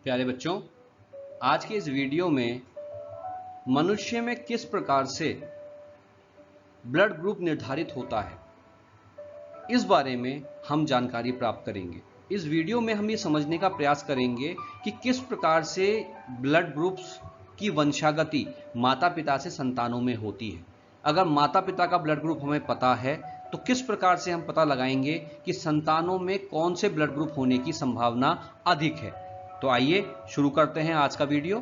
प्यारे बच्चों, आज के इस वीडियो में मनुष्य में किस प्रकार से ब्लड ग्रुप निर्धारित होता है, इस बारे में हम जानकारी प्राप्त करेंगे। इस वीडियो में हम ये समझने का प्रयास करेंगे कि किस प्रकार से ब्लड ग्रुप्स की वंशागति माता पिता से संतानों में होती है। अगर माता पिता का ब्लड ग्रुप हमें पता है तो किस प्रकार से हम पता लगाएंगे कि संतानों में कौन से ब्लड ग्रुप होने की संभावना अधिक है। तो आइए शुरू करते हैं आज का वीडियो।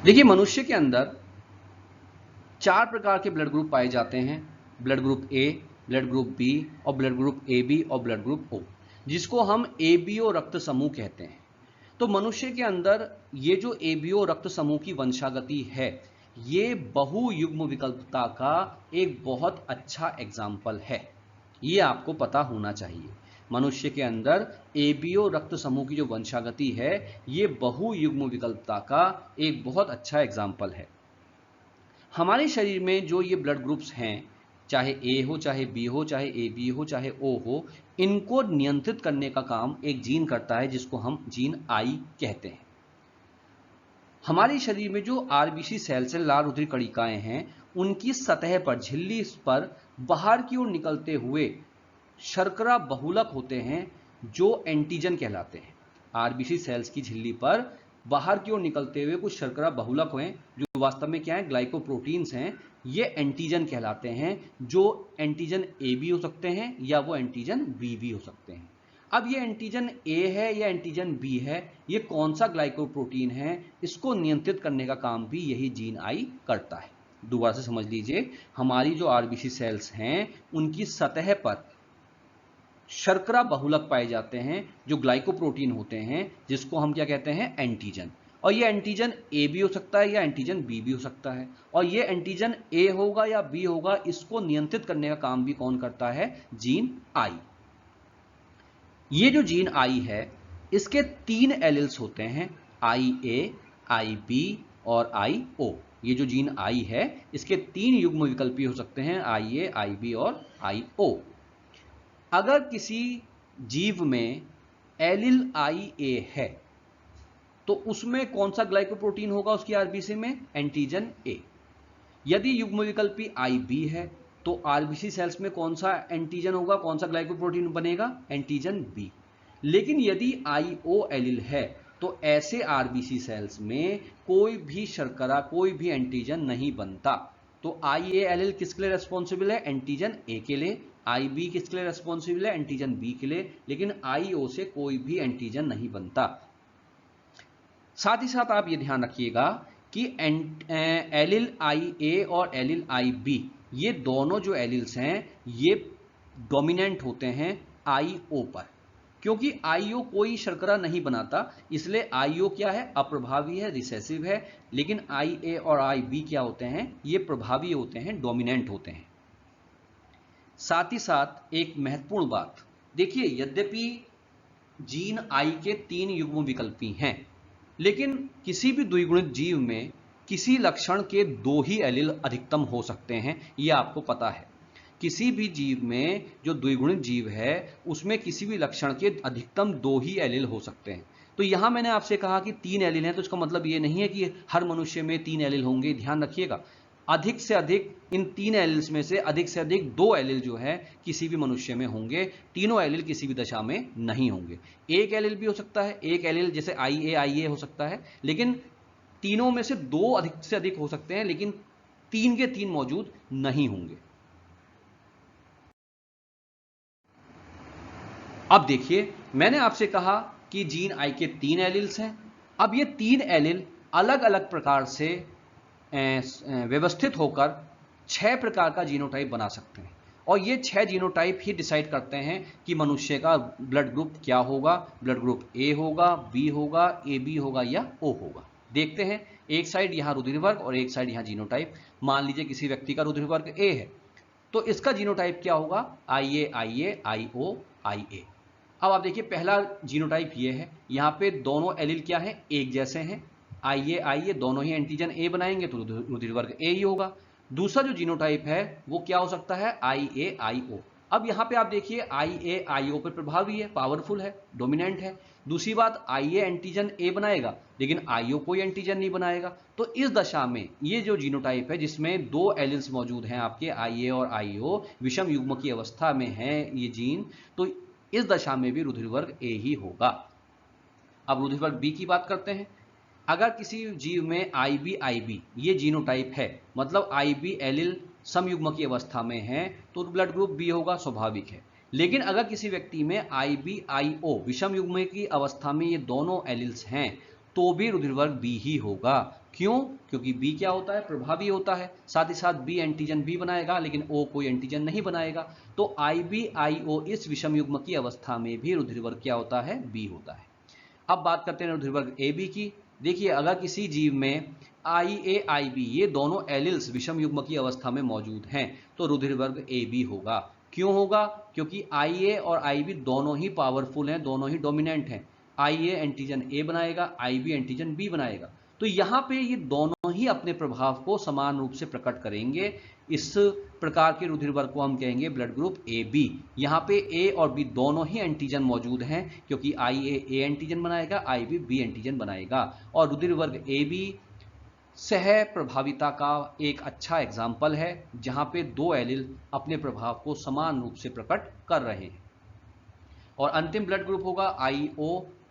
देखिए, मनुष्य के अंदर 4 प्रकार के ब्लड ग्रुप पाए जाते हैं। Blood group A, blood group B और ब्लड ग्रुप ए बी और ब्लड ग्रुप ओ, जिसको हम एबीओ रक्त समूह कहते हैं। तो मनुष्य के अंदर ये जो एबीओ रक्त समूह की वंशागति है, ये बहुयुग्म विकल्पता का एक बहुत अच्छा एग्जाम्पल है। ये आपको पता होना चाहिए। मनुष्य के अंदर एबीओ रक्त समूह की जो वंशागति है, ये बहुयुग्म विकल्पता का एक बहुत अच्छा एग्जाम्पल है। हमारे शरीर में जो ये ब्लड ग्रुप्स हैं, चाहे ए हो, चाहे बी हो, चाहे ए बी हो, चाहे ओ हो, इनको नियंत्रित करने का काम एक जीन करता है, जिसको हम जीन आई कहते हैं। हमारे शरीर में जो आरबीसी सेल से लाल रुधिर कणिकाएं हैं, उनकी सतह पर, झिल्ली पर बाहर की ओर निकलते हुए शर्करा बहुलक होते हैं, जो एंटीजन कहलाते हैं। आरबीसी सेल्स की झिल्ली पर बाहर की ओर निकलते हुए कुछ शर्करा बहुलक हैं, जो वास्तव में क्या है, ग्लाइकोप्रोटीन्स हैं। ये एंटीजन कहलाते हैं, जो एंटीजन ए भी हो सकते हैं या वो एंटीजन बी भी हो सकते हैं। अब ये एंटीजन ए है या एंटीजन बी है, ये कौन सा ग्लाइकोप्रोटीन है, इसको नियंत्रित करने का काम भी यही जीन आई करता है। दोबारा से समझ लीजिए, हमारी जो आरबीसी सेल्स हैं, उनकी सतह पर शर्करा बहुलक पाए जाते हैं, जो ग्लाइकोप्रोटीन होते हैं, जिसको हम क्या कहते हैं, एंटीजन। और ये एंटीजन ए भी हो सकता है या एंटीजन बी भी हो सकता है। और ये एंटीजन ए होगा या बी होगा, इसको नियंत्रित करने का काम भी कौन करता है, जीन आई। ये जो जीन आई है, इसके 3 एलिल्स होते हैं, आई ए, आई बी और आई ओ। ये जो जीन आई है, इसके 3 युग्म विकल्पी हो सकते हैं, आई ए, आई बी और आई ओ। अगर किसी जीव में एलिल आई ए है, तो उसमें कौन सा ग्लाइकोप्रोटीन होगा उसकी आरबीसी में, एंटीजन ए। यदि युग्म विकल्पी आई बी है, तो आरबीसी सेल्स में कौन सा एंटीजन होगा, कौन सा ग्लाइकोप्रोटीन बनेगा, एंटीजन बी। लेकिन यदि आई ओ एलिल है, तो ऐसे आरबीसी सेल्स में कोई भी शर्करा, कोई भी एंटीजन नहीं बनता। तो आई ए एलिल किसके लिए रेस्पॉन्सिबल है, एंटीजन ए के लिए। आई बी किसके लिए रेस्पॉन्सिबल है, एंटीजन बी के लिए। लेकिन आई ओ से कोई भी एंटीजन नहीं बनता। साथ ही साथ आप ये ध्यान रखिएगा कि एलिल आई ए और एलिल आई बी, ये दोनों जो एलिल्स हैं, ये डोमिनेंट होते हैं आई ओ पर। क्योंकि आई ओ कोई शर्करा नहीं बनाता, इसलिए आई ओ क्या है, अप्रभावी है, रिसेसिव है। लेकिन आई ए और आई बी क्या होते हैं, ये प्रभावी होते हैं, डोमिनेंट होते हैं। साथ ही साथ एक महत्वपूर्ण बात देखिए, यद्यपि जीन आई के 3 युग्म विकल्पी हैं, लेकिन किसी भी द्विगुणित जीव में किसी लक्षण के 2 ही एलील अधिकतम हो सकते हैं, यह आपको पता है। किसी भी जीव में जो द्विगुणित जीव है, उसमें किसी भी लक्षण के अधिकतम 2 ही एलील हो सकते हैं। तो यहां मैंने आपसे कहा कि 3 एलील हैं, तो इसका मतलब यह नहीं है कि हर मनुष्य में 3 एलील होंगे। ध्यान रखिएगा, अधिक से अधिक इन 3 एलील्स में से अधिक 2 एलील जो है किसी भी मनुष्य में होंगे। तीनों एलील किसी भी दशा में नहीं होंगे। एक एलील भी हो सकता है, एक एलील जैसे आई ए हो सकता है, लेकिन तीनों में से 2 अधिक से अधिक हो सकते हैं, लेकिन 3 के 3 मौजूद नहीं होंगे। अब देखिए, मैंने आपसे कहा कि जीन आई के 3 एलील्स हैं। अब ये 3 एलील अलग अलग प्रकार से व्यवस्थित होकर 6 प्रकार का जीनोटाइप बना सकते हैं। और ये 6 जीनोटाइप ही डिसाइड करते हैं कि मनुष्य का ब्लड ग्रुप क्या होगा। ब्लड ग्रुप ए होगा, बी होगा, ए बी होगा या ओ होगा। देखते हैं, एक साइड यहां रुधिर वर्ग और एक साइड यहां जीनोटाइप। मान लीजिए किसी व्यक्ति का रुधिर वर्ग ए है, तो इसका जीनोटाइप क्या होगा, आई ए, आई ओ, आई ए। अब आप देखिए, पहला जीनोटाइप ये है, यहां पे दोनों एलील क्या है, एक जैसे हैं। आई ए दोनों ही एंटीजन ए बनाएंगे तो रुधिर वर्ग ए ही होगा। दूसरा जो जीनोटाइप है वो क्या हो सकता है, आई ए, आई ओ। अब यहां पे आप देखिए IA IO पर प्रभावी है, पावरफुल है, डोमिनेंट है। दूसरी बात IA एंटीजन A बनाएगा लेकिन IO कोई एंटीजन नहीं बनाएगा। तो इस दशा में ये जो जीनोटाइप है जिसमें दो एलिल्स मौजूद हैं आपके IA और IO, विषम युग्म की अवस्था में है ये जीन, तो इस दशा में भी रुधिर वर्ग A ही होगा। अब रुधिर वर्ग B की बात करते हैं। अगर किसी जीव में IB ये जीनोटाइप है, मतलब IB एलिल समयुग्म की अवस्था में है, तो ब्लड ग्रुप B होगा, स्वाभाविक है। लेकिन अगर किसी व्यक्ति में IB IO विषम युग्म की अवस्था में ये दोनों एलिल्स हैं, तो भी रुधिर वर्ग B ही होगा। क्यों? क्योंकि B क्या होता है? प्रभावी होता है। साथ ही साथ B एंटीजन B बनाएगा लेकिन O कोई एंटीजन नहीं बनाएगा। तो IB IO इस विषम युग्म की अवस्था में भी रुधिर वर्ग क्या होता है? B होता है। अब बात करते हैं रुधिर वर्ग AB की। देखिए, अगर किसी जीव में IA IB ये दोनों एलिल्स विषम युग्म की अवस्था में मौजूद हैं, तो रुधिर वर्ग AB होगा। क्यों होगा? क्योंकि IA और IB दोनों ही पावरफुल हैं, दोनों ही डोमिनेंट हैं। IA एंटीजन A बनाएगा, IB एंटीजन B बनाएगा। तो यहां पे ये दोनों ही अपने प्रभाव को समान रूप से प्रकट करेंगे। इस प्रकार के रुधिर वर्ग को हम कहेंगे ब्लड ग्रुप AB। यहां पे A और B दोनों ही एंटीजन मौजूद हैं, क्योंकि IA A एंटीजन बनाएगा, IB B एंटीजन बनाएगा। और रुधिर वर्ग AB सह प्रभाविता का एक अच्छा एग्जाम्पल है, जहां पे दो एलिल अपने प्रभाव को समान रूप से प्रकट कर रहे हैं। और अंतिम ब्लड ग्रुप होगा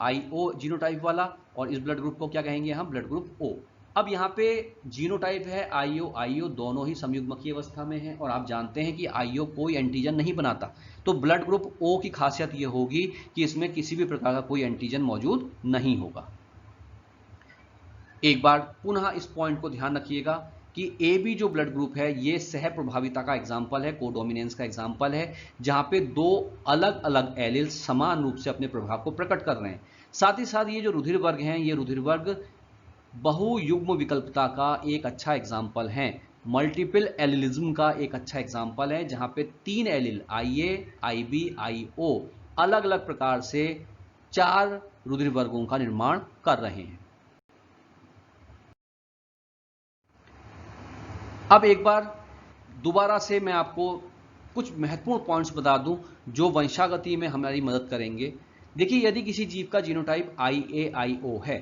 IO जीनोटाइप वाला, और इस ब्लड ग्रुप को क्या कहेंगे हम? Blood group O। अब यहाँ पे जीनोटाइप है IO दोनों ही समयुग्म की अवस्था में है, और आप जानते हैं कि IO कोई एंटीजन नहीं बनाता। तो ब्लड ग्रुप O की खासियत यह होगी कि इसमें किसी भी प्रकार का कोई एंटीजन मौजूद नहीं होगा। एक बार पुनः इस पॉइंट को ध्यान रखिएगा कि AB जो ब्लड ग्रुप है ये सह प्रभाविता का एग्जाम्पल है, कोडोमिनेंस का एग्जाम्पल है, जहां पे दो अलग अलग एलिल्स समान रूप से अपने प्रभाव को प्रकट कर रहे हैं। साथ ही साथ ये जो रुधिर वर्ग हैं, ये रुधिर वर्ग बहुयुग्म विकल्पता का एक अच्छा एग्जाम्पल है, मल्टीपल एलिलिज्म का एक अच्छा एग्जाम्पल है, जहां पे तीन एलिल IA IB IO अलग अलग प्रकार से चार रुधिर वर्गों का निर्माण कर रहे हैं। अब एक बार दोबारा से मैं आपको कुछ महत्वपूर्ण पॉइंट्स बता दूं जो वंशागति में हमारी मदद करेंगे। देखिए, यदि किसी जीव का जीनोटाइप IA IO है,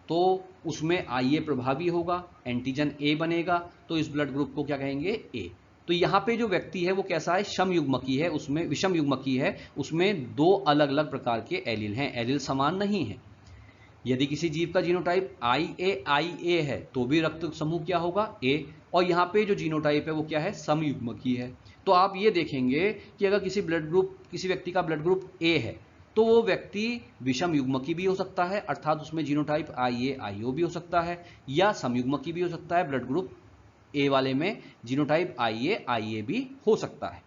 तो उसमें IA प्रभावी होगा, एंटीजन A बनेगा, तो इस ब्लड ग्रुप को क्या कहेंगे? A। तो यहां पे जो व्यक्ति है वो कैसा है? समयुग्मकी है, उसमें विषम युग्मकी है, उसमें दो अलग अलग प्रकार के एलिल हैं, एलिल समान नहीं है। यदि किसी जीव का जीनोटाइप IA है, तो भी रक्त समूह क्या होगा? A। और यहाँ पे जो जीनोटाइप है वो क्या है? समयुग्मकी है। तो आप ये देखेंगे कि अगर किसी व्यक्ति का ब्लड ग्रुप A है, तो वो व्यक्ति विषम युग्मकी भी हो सकता है, अर्थात उसमें जीनोटाइप IA IO भी हो सकता है, या समयुग्मकी भी हो सकता है। ब्लड ग्रुप A वाले में जीनोटाइप IA IA भी हो सकता है।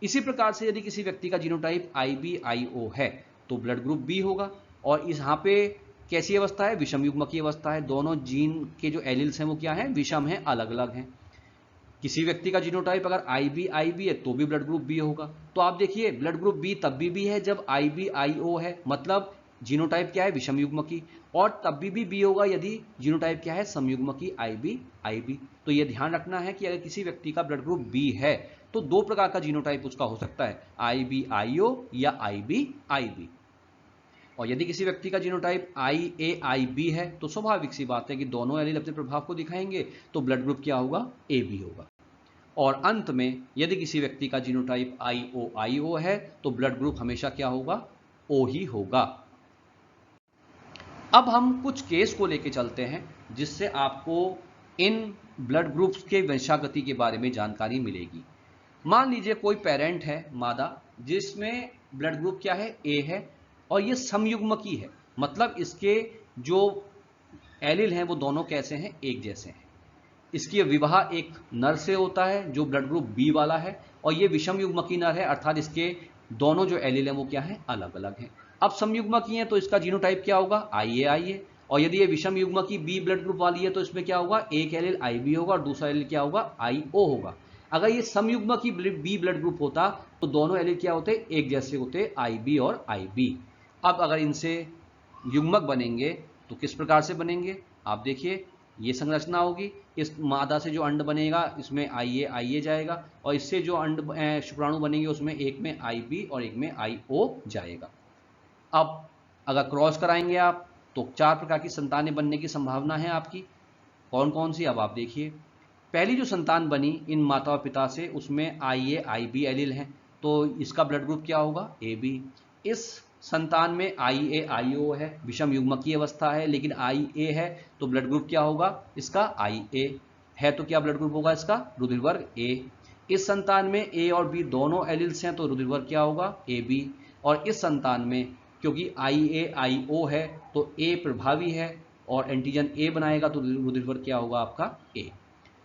इसी प्रकार से यदि किसी व्यक्ति का जीनोटाइप IB IO है, तो ब्लड ग्रुप B होगा। और इस यहाँ पे कैसी अवस्था है? विषम युग्म की अवस्था है। दोनों जीन के जो एलिल्स हैं वो क्या हैं? विषम हैं, अलग अलग हैं। किसी व्यक्ति का जीनोटाइप अगर IB IB है, तो भी ब्लड ग्रुप B होगा। तो आप देखिए, ब्लड ग्रुप B तब भी है जब IB IO है, मतलब जीनोटाइप क्या है? विषम युग्म की। और तब भी B होगा यदि जीनोटाइप क्या है? समयुग्म की, IB IB। तो यह ध्यान रखना है कि अगर किसी व्यक्ति का ब्लड ग्रुप B है, तो दो प्रकार का जीनोटाइप उसका हो सकता है, IB IO या IB IB। और यदि किसी व्यक्ति का जीनोटाइप IA IB है, तो स्वाभाविक सी बात है कि दोनों एलील अपने प्रभाव को दिखाएंगे, तो ब्लड ग्रुप क्या होगा? AB होगा। और अंत में यदि किसी व्यक्ति का जीनोटाइप IO IO है, तो ब्लड ग्रुप हमेशा क्या होगा? O ही होगा। अब हम कुछ केस को लेके चलते हैं, जिससे आपको इन ब्लड ग्रुप्स के वंशागति के बारे में जानकारी मिलेगी। मान लीजिए कोई पेरेंट है, मादा, जिसमें ब्लड ग्रुप क्या है? A है, और ये समयुग्मकी है, मतलब इसके जो एलिल हैं वो दोनों कैसे हैं? एक जैसे हैं। इसकी विवाह एक नर से होता है जो ब्लड ग्रुप B वाला है, और ये विषम युग्मकी नर है, अर्थात इसके दोनों जो एलिल हैं वो क्या है? अलग अलग हैं। अब समयुग्मकी है तो इसका जीनोटाइप क्या होगा? IA। और यदि ये विषम युग्मकी B ब्लड ग्रुप वाली है, तो इसमें क्या होगा? एक एलिल IB होगा और दूसरा एलिल क्या होगा? IO होगा। अगर ये समयुग्मकी B ब्लड ग्रुप होता, तो दोनों एलिल क्या होते? एक जैसे होते, IB और IB। अब अगर इनसे युग्मक बनेंगे तो किस प्रकार से बनेंगे? आप देखिए, ये संरचना होगी, इस मादा से जो अंड बनेगा इसमें IA जाएगा, और इससे जो अंड शुक्राणु बनेंगे उसमें एक में IB और एक में IO जाएगा। अब अगर क्रॉस कराएंगे आप तो 4 प्रकार की संतानें बनने की संभावना है आपकी। कौन कौन सी, अब आप देखिए। पहली जो संतान बनी इन माता और पिता से उसमें IA IB एलील हैं, तो इसका ब्लड ग्रुप क्या होगा, AB। इस संतान में IA IO है, विषम युग्मक की अवस्था है, लेकिन IA है तो ब्लड ग्रुप क्या होगा इसका, IA है तो क्या ब्लड ग्रुप होगा इसका, रुधिर वर्ग A। इस संतान में A और B दोनों एलील्स हैं तो रुधिर वर्ग क्या होगा, AB। और इस संतान में क्योंकि IA IO है तो A प्रभावी है और एंटीजन A बनाएगा तो रुधिर वर्ग क्या होगा आपका A।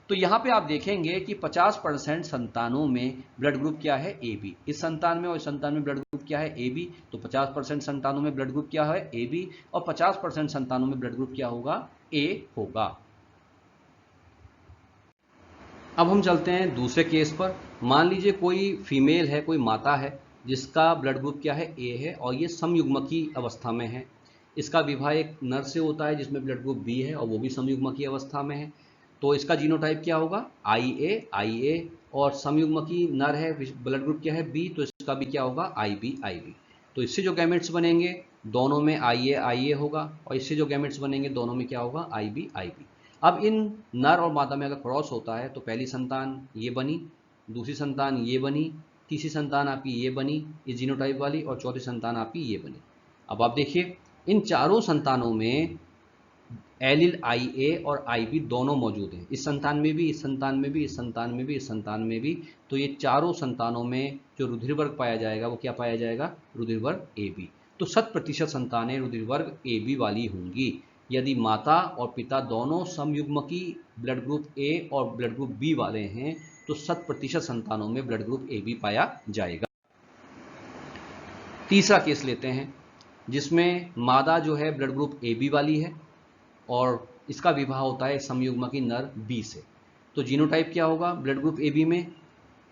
तो यहाँ पे आप देखेंगे कि 50% संतानों में ब्लड ग्रुप क्या है, AB। इस संतान में और इस संतान में ब्लड ग्रुप क्या है, AB। तो 50% संतानों में ब्लड ग्रुप क्या है, AB, और 50% संतानों में ब्लड ग्रुप क्या होगा, A होगा। अब हम चलते हैं दूसरे केस पर। मान लीजिए कोई फीमेल है, कोई माता है जिसका ब्लड ग्रुप क्या है, A है, और ये समयुग्मकी अवस्था में है। इसका विवाह एक नर से होता है जिसमें ब्लड ग्रुप B है और वो भी समयुग्मकी अवस्था में है। तो इसका जीनोटाइप क्या होगा, IA, और समयुग्मकी नर है, ब्लड ग्रुप क्या है, B, तो इसका भी क्या होगा, IB। तो इससे जो गैमेट्स बनेंगे दोनों में IA होगा, और इससे जो गैमेट्स बनेंगे दोनों में क्या होगा, IB। अब इन नर और मादा में अगर क्रॉस होता है तो पहली संतान ये बनी, दूसरी संतान ये बनी, तीसरी संतान आपकी ये बनी इस जीनोटाइप वाली, और चौथी संतान आपकी ये बनी। अब आप देखिए इन चारों संतानों में एलील IA और IB दोनों मौजूद हैं, इस संतान में भी, इस संतान में भी, इस संतान में भी, इस संतान में भी। तो ये चारों संतानों में जो रुधिर वर्ग पाया जाएगा वो क्या पाया जाएगा, रुधिर वर्ग AB। तो 100% संतानें रुधिर वर्ग AB वाली होंगी यदि माता और पिता दोनों समयुग्मकी ब्लड ग्रुप A और ब्लड ग्रुप B वाले हैं, तो 100% संतानों में ब्लड ग्रुप AB पाया जाएगा। तीसरा केस लेते हैं जिसमें मादा जो है ब्लड ग्रुप AB वाली है और इसका विवाह होता है समयुग्मकी नर B से। तो जीनोटाइप क्या होगा ब्लड ग्रुप AB में,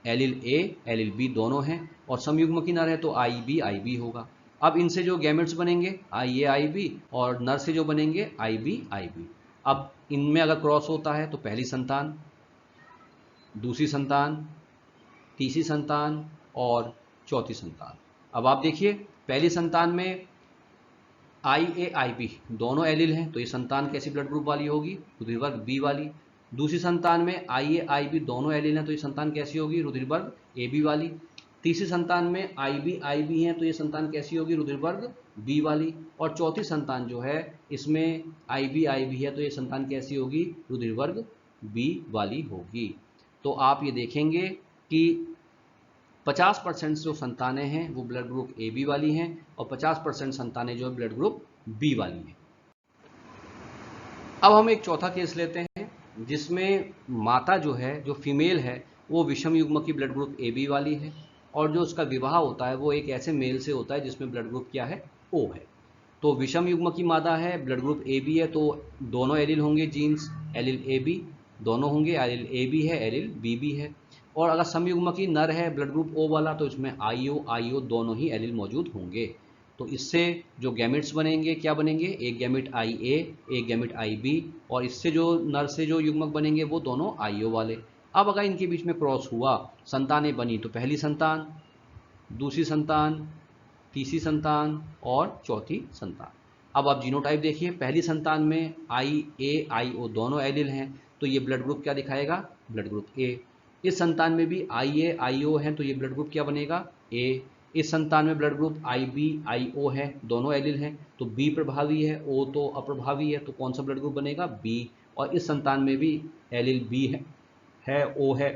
एलील A एलील B दोनों हैं, और समयुग्मकी नर है तो IB होगा। अब इनसे जो गैमेट्स बनेंगे IA IB, और नर से जो बनेंगे IB। अब इनमें अगर क्रॉस होता है तो पहली संतान, दूसरी संतान, तीसरी संतान और चौथी संतान। अब आप देखिए पहली संतान में IA IB दोनों एलील हैं तो ये संतान कैसी ब्लड ग्रुप वाली होगी, रुधिर वर्ग B वाली। दूसरी संतान में IA IB दोनों एलील हैं तो ये संतान कैसी होगी, रुधिर वर्ग AB वाली। तीसरी संतान में IB हैं तो ये संतान कैसी होगी, रुधिर वर्ग B वाली। और चौथी संतान जो है इसमें IB है तो ये संतान कैसी होगी, रुधिर वर्ग B वाली होगी। तो आप ये देखेंगे कि 50% जो संतानें हैं वो ब्लड ग्रुप AB वाली हैं और 50% संतानें जो है ब्लड ग्रुप B वाली हैं। अब हम एक चौथा केस लेते हैं जिसमें माता जो है, जो फीमेल है, वो विषम युग्मकी ब्लड ग्रुप AB वाली है और जो उसका विवाह होता है वो एक ऐसे मेल से होता है जिसमें ब्लड ग्रुप क्या है, O है। तो विषम युग्मकी मादा है, ब्लड ग्रुप AB है, तो दोनों एलील होंगे, जीन्स एलील AB दोनों होंगे, एलील AB है एलील BB है। और अगर समयुग्मकी नर है ब्लड ग्रुप O वाला तो इसमें IO दोनों ही एलील मौजूद होंगे। तो इससे जो गैमेट्स बनेंगे क्या बनेंगे, एक गैमेट IA एक गैमेट IB, और इससे जो नर से जो युग्मक बनेंगे वो दोनों IO वाले। अब अगर इनके बीच में क्रॉस हुआ, संतानें बनी, तो पहली संतान, दूसरी संतान, तीसरी संतान और चौथी संतान। अब आप जीनोटाइप देखिए, पहली संतान में IA IO दोनों एलील हैं तो ये ब्लड ग्रुप क्या दिखाएगा, ब्लड ग्रुप A। इस संतान में भी IA IO है तो ये ब्लड ग्रुप क्या बनेगा, A। इस संतान में ब्लड ग्रुप IB IO है, दोनों एलील हैं तो B प्रभावी है, O तो अप्रभावी है, तो कौन सा ब्लड ग्रुप बनेगा, B। और इस संतान में भी एलील B है O है,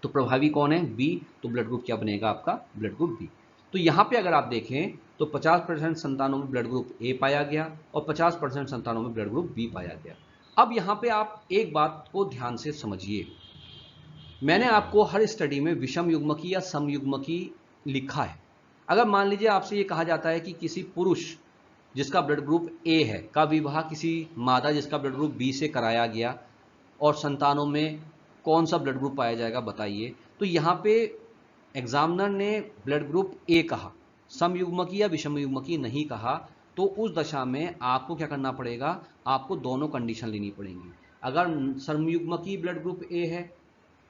तो प्रभावी कौन है, B, तो ब्लड ग्रुप क्या बनेगा आपका, ब्लड ग्रुप B। तो यहाँ पे अगर आप देखें तो 50% संतानों में ब्लड ग्रुप A पाया गया और 50% संतानों में ब्लड ग्रुप B पाया गया। अब यहाँ पे आप एक बात को ध्यान से समझिए, मैंने आपको हर स्टडी में विषम युग्मकी या समयुग्मकी लिखा है। अगर मान लीजिए आपसे ये कहा जाता है कि किसी पुरुष जिसका ब्लड ग्रुप A है का विवाह किसी मादा जिसका ब्लड ग्रुप B से कराया गया और संतानों में कौन सा ब्लड ग्रुप पाया जाएगा बताइए, तो यहाँ पे एग्जामिनर ने ब्लड ग्रुप A कहा, समयुग्मकी या विषम युग्मकी नहीं कहा। तो उस दशा में आपको क्या करना पड़ेगा, आपको दोनों कंडीशन लेनी पड़ेंगी। अगर समयुग्मकी ब्लड ग्रुप ए है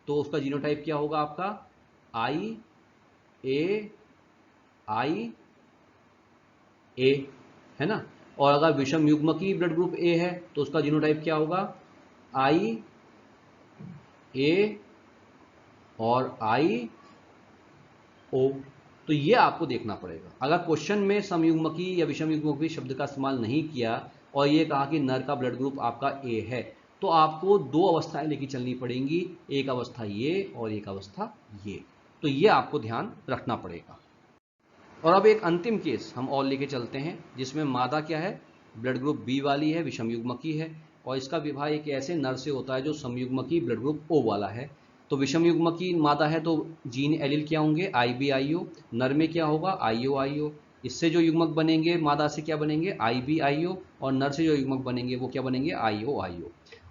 तो उसका जीनोटाइप क्या होगा आपका आई ए आई ए, है ना। और अगर विषम युग्मकी ब्लड ग्रुप ए है तो उसका जीनोटाइप क्या होगा आई ए और आई ओ। तो ये आपको देखना पड़ेगा। अगर क्वेश्चन में समयुग्मकी या विषम युग्मकी शब्द का इस्तेमाल नहीं किया और ये कहा कि नर का ब्लड ग्रुप आपका ए है, तो आपको दो अवस्थाएं लेके चलनी पड़ेंगी, एक अवस्था ये और एक अवस्था ये। तो ये आपको ध्यान रखना पड़ेगा। और अब एक अंतिम केस हम और लेके चलते हैं जिसमें मादा क्या है, ब्लड ग्रुप बी वाली है, विषम युग्मकी है, और इसका विवाह एक ऐसे नर से होता है जो समयुग्मकी ब्लड ग्रुप ओ वाला है। तो विषम युग्मकी मादा है तो जीन एलील क्या होंगे आई बी आई ओ, नर में क्या होगा आई ओ। इससे जो युग्मक बनेंगे मादा से क्या बनेंगे आई बी आई ओ, और नर से जो युग्मक बनेंगे वो क्या बनेंगे आई ओ।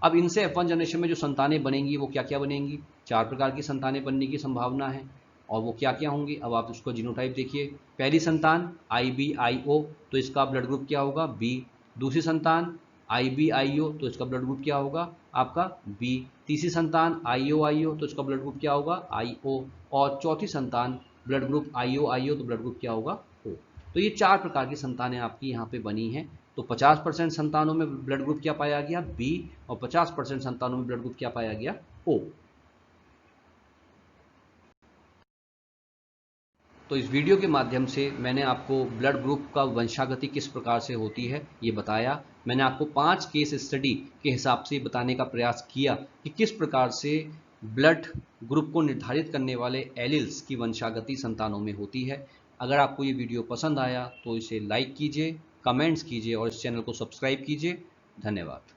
अब इनसे F1 जनरेशन में जो संतानें बनेंगी वो क्या क्या बनेंगी, 4 प्रकार की संतानें बनने की संभावना है। और वो क्या क्या होंगी, अब आप उसको जीनोटाइप देखिए। पहली संतान IBIO तो इसका ब्लड ग्रुप क्या होगा बी। दूसरी संतान IBIO तो इसका ब्लड ग्रुप क्या होगा आपका बी। तीसरी संतान IOIO तो इसका ब्लड ग्रुप क्या होगा IO। और चौथी संतान ब्लड ग्रुप IOIO तो ब्लड ग्रुप क्या होगा O। तो ये 4 प्रकार की संतानें आपकी यहाँ पे बनी हैं। तो 50% संतानों में ब्लड ग्रुप क्या पाया गया बी, और 50% संतानों में ब्लड ग्रुप क्या पाया गया O। तो इस वीडियो के माध्यम से मैंने आपको ब्लड ग्रुप का वंशागति किस प्रकार से होती है ये बताया। मैंने आपको 5 केस स्टडी के हिसाब से बताने का प्रयास किया कि किस प्रकार से ब्लड ग्रुप को निर्धारित करने वाले एलिल्स की वंशागति संतानों में होती है। अगर आपको ये वीडियो पसंद आया तो इसे लाइक कीजिए, कमेंट्स कीजिए और इस चैनल को सब्सक्राइब कीजिए। धन्यवाद।